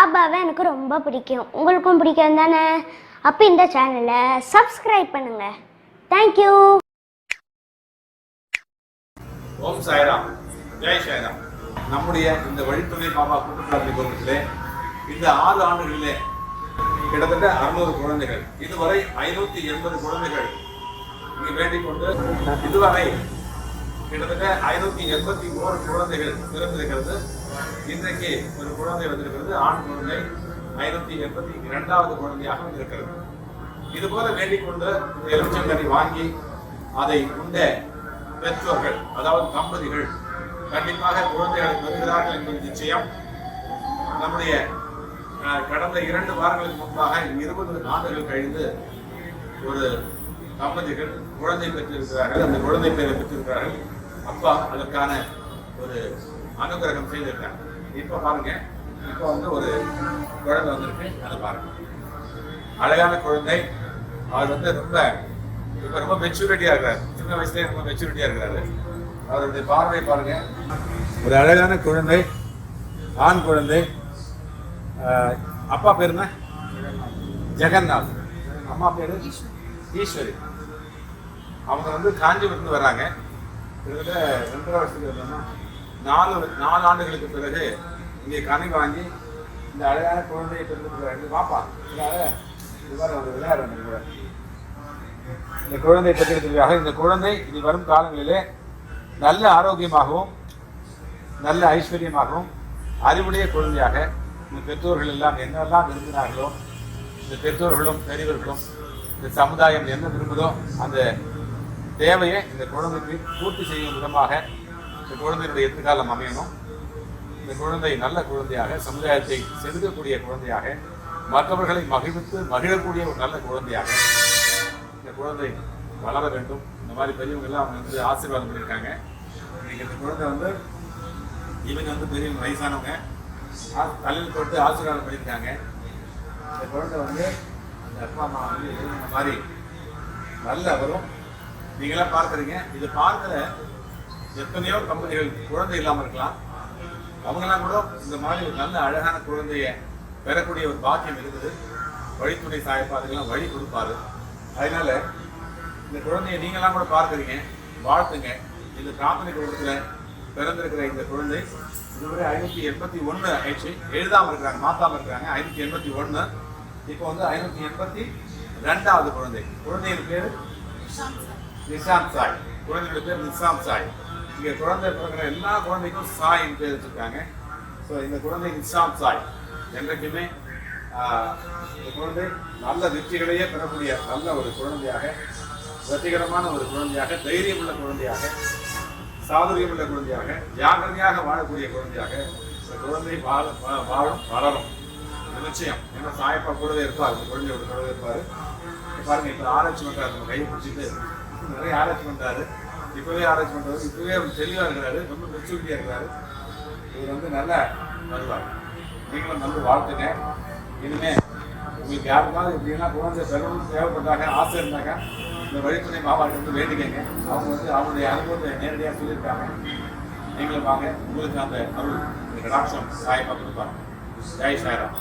பாபாவை எனக்கு ரொம்ப பிடிக்கும். உங்களுக்கும் பிடிக்கும் தானே? அப்போ இந்த சேனலை சப்ஸ்கிரைப் பண்ணுங்க. தேங்க்யூ. ஓம் சாய்ராம், ஜெய் சாய்ராம். நம்முடைய இந்த வழித்துணை பாபா கூட்டுப்பிரார்த்தனை குடும்பத்திலே இந்த 6 ஆண்டுகளிலே கிட்டத்தட்ட 600 குழந்தைகள், இதுவரை 580 குழந்தைகள் இங்கு வேண்டிக் கொண்டு இதுவரை கிட்டத்தட்ட 581 குழந்தைகள் பிறந்திருக்கிறது. இன்றைக்கு ஒரு குழந்தை வந்திருக்கிறது, ஆண் குழந்தை 582வது குழந்தையாக இருக்கிறது. இது போல வேண்டிக் கொண்டு எலுமிச்சங்கனி வாங்கி அதை உண்ட பெற்றோர்கள், அதாவது தம்பதிகள் கண்டிப்பாக குழந்தைகளை பெறுகிறார்கள் என்பது நிச்சயம். நம்முடைய கடந்த 2 வாரங்களுக்கு முன்பாக 20 ஆண்டுகள் கழிந்து ஒரு தம்பதிகள் குழந்தை பெற்றிருக்கிறார்கள். அந்த குழந்தை பேரை பெற்றிருக்கிறார்கள். அப்பா அதற்கான ஒரு அனுகிரகம் செய்திருக்காங்க. இப்ப பாருங்க, இப்ப ஒரு குழந்தை வந்திருக்கு, அதை பாருங்க. அழகான குழந்தை. அவர் ரொம்ப மெச்சூரிட்டியா இருக்கிறார். சின்ன வயசுலேயே ரொம்ப மெச்சூரிட்டியா இருக்கிறாரு. அவருடைய பார்வை பாருங்க. ஒரு அழகான குழந்தை, ஆண் குழந்தை. அப்பா பேர் என்ன? ஜெகநாத். அம்மா பேரு ஈஸ்வரி. அவங்க காஞ்சிபுரத்துலேருந்து வராங்க. கிட்டத்தட்ட 2.5 வருஷத்துக்கு வரணும்னா 4 ஆண்டுகளுக்கு பிறகு இங்கே கனி வாங்கி இந்த அழகான குழந்தையை பெற்று பாப்பா ஒரு விளையாடு. இந்த குழந்தையை பெற்றிருக்கிறதாக இந்த குழந்தை இனி வரும் காலங்களிலே நல்ல ஆரோக்கியமாகவும் நல்ல ஐஸ்வர்யமாகவும் அறிவுடைய குழந்தையாக இந்த பெற்றோர்கள் எல்லாம் என்னெல்லாம் விரும்பினார்களோ, இந்த பெற்றோர்களும் பெரியவர்களும் இந்த சமுதாயம் என்ன விரும்புதோ அந்த தேவையை இந்த குழந்தைக்கு பூர்த்தி செய்யும் விதமாக இந்த குழந்தையினுடைய எதிர்காலம் அமையணும். இந்த குழந்தை நல்ல குழந்தையாக, சமுதாயத்தை செதுக்கக்கூடிய குழந்தையாக, மற்றவர்களை மகிழக்கூடிய ஒரு நல்ல குழந்தையாக இந்த குழந்தை வளர வேண்டும். இந்த மாதிரி பெரியவங்க எல்லாம் அவங்க ஆசீர்வாதம் பண்ணியிருக்காங்க. இன்னைக்கு இந்த குழந்தை இவங்க பெரியவங்க, வயசானவங்க, தலையில் போட்டு ஆசீர்வாதம் பண்ணியிருக்காங்க. இந்த குழந்தை அப்பா அம்மா இந்த மாதிரி நல்ல வரும். நீங்களாம் பார்க்குறீங்க. இது பார்க்குற எத்தனையோ தம்பதிகள் குழந்தை இல்லாமல் இருக்கலாம். அவங்கெல்லாம் கூட இந்த மாதிரி ஒரு நல்ல அழகான குழந்தைய பெறக்கூடிய ஒரு பாக்கியம் இருக்குது. வழித்துணை சாயப்பா அதுக்கெல்லாம் வழி கொடுப்பாரு. அதனால இந்த குழந்தைய நீங்களாம் கூட பார்க்குறீங்க, வாழ்த்துங்க. இந்த பிரார்த்தனை குடும்பத்தில் பிறந்திருக்கிற இந்த குழந்தை இதுவரை 581 ஆயிடுச்சு. எழுதாமல் இருக்கிறாங்க, மாற்றாமல் இருக்கிறாங்க. 581. இப்போ 582வது குழந்தை. குழந்தையின் பேர் நிஷாந்த் சாய். குழந்தையோட பேர் நிஷாந்த் சாய். இங்கே குழந்தை பிறகுற எல்லா குழந்தைக்கும் சாயின் பேர் வச்சிருக்காங்க. ஸோ இந்த குழந்தை நிஷாந்த் சாய் என்றைக்குமே இந்த குழந்தை நல்ல வெற்றிகளையே பெறக்கூடிய நல்ல ஒரு குழந்தையாக, வெற்றிகரமான ஒரு குழந்தையாக, தைரியமுள்ள குழந்தையாக, சாதுரியமுள்ள குழந்தையாக, ஜாகிரதையாக வாழக்கூடிய குழந்தையாக இந்த குழந்தை வாழும் வளரும் நிச்சயம். ஏன்னா சாயப்பா கூடவே இருப்பார், இந்த குழந்தையோட கூடவே இருப்பார். பாருங்க, இப்போ ஆராய்ச்சி பண்றாரு, நம்ம கையை பிடிச்சிட்டு நிறைய ஆராய்ச்சி பண்றாரு. இப்பவே ஆராய்ச்சி பண்றாரு, இப்பவே தெளிவா இருக்கிறாரு, ரொம்ப மெச்சூரிட்டியா இருக்கிறாரு. இவர் நல்லா வருவார். நீங்களும் நல்ல வாழ்த்துங்க. இனிமே உங்களுக்கு யாருக்காவது இப்படிலாம் குழந்தை பெறணும்னு தேவைப்பட்டாங்க, ஆசை இருந்தாங்க, இந்த வழித்துணை மாவட்டம் வேண்டிக்கங்க. அவங்க அவங்களுடைய அனுபவத்தை நேரடியாக சொல்லியிருக்காங்க. நீங்களும் வாங்க, உங்களுக்கு அந்த அருள் கடாட்சம் சாயப்பா கொடுப்பாங்க. ஜெய் சாய்ராம்.